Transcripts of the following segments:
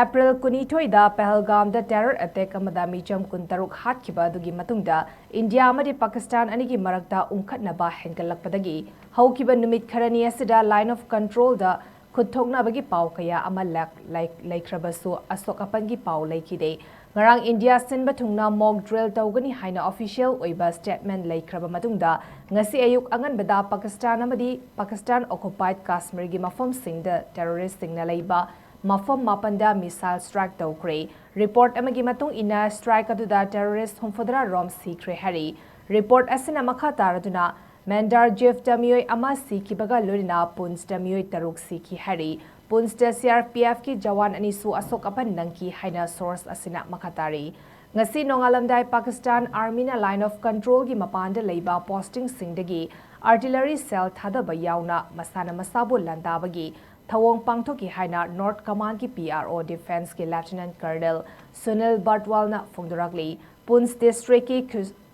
April kunithoida Pahalgamda terror attack amada micham kuntaruk hatkiba adugi matungda India amadi Pakistan anigi marakta umkhatnaba hengalakpadagi haukiba numit kharani asida line of control da khutthoknabagi paw kaya ama laikrabasu asok apangi paw laikide ngarang India sinba thungna mock drill tawgani haina official oiba statement laikraba matungda ngasi ayuk anganbada Pakistan occupied Kashmir gi mafam singda terrorist singna leiba Mafam Mapanda missile strike Tokre. Report amagi matung ina strike aduda terrorist humfadra Rom Leikhidre hari. Report asina makha taraduna Mandar Jeff Damioi ama sikibaga lurina Punj Damioi taruk siki hari. Punj da CRPF ki jawan anisu asok apan nangki haina source asina makhatari. Ngasi nongalamdai Pakistan Army na line of control gi mapanda leiba posting singdagi artillery cell thadaba yauna masana masabu landabagi Thawong Pangthoki haina North Command ki PRO Defense ki Lieutenant Colonel Sunil Bartwal na Phongdorakli Punj District ki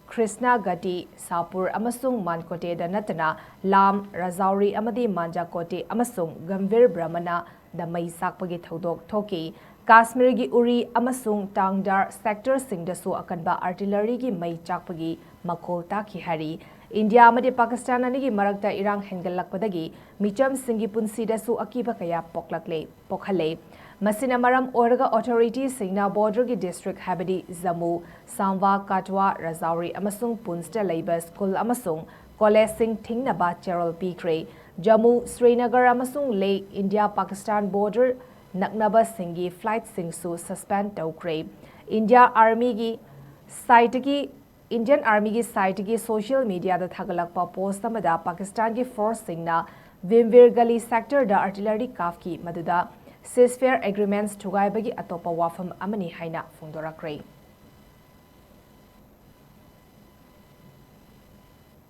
Krishna Gati Sapur amasung Mankote da natana Lam Rajauri amadi Manjakote amasung Gambhir Brahmana da mai sakpagi thodok thoki Kashmir gi Uri amasung Tangdar sector singdasu akanba artillery gi mai chakpagi makol taki hari India amadi Pakistan anigi marakta irang hengalakpadagi micham singi punsidasu akiba kaya pokhale masina maram oraga authorities singna border gi district habadi Jammu Samba Katwa Rajauri amasung Punjda leiba school amasung college sing thingnaba cherol pikre Jammu Srinagar amasung Leh India Pakistan border naknaba singi flight singsu suspend tawkre Indian Army ki site ki social media da thagalakpa post amada Pakistan ki force singna Vimvir Gali sector da artillery kafki maduda ceasefire agreements thugaibagi atopa wafam amani haina phongdorakre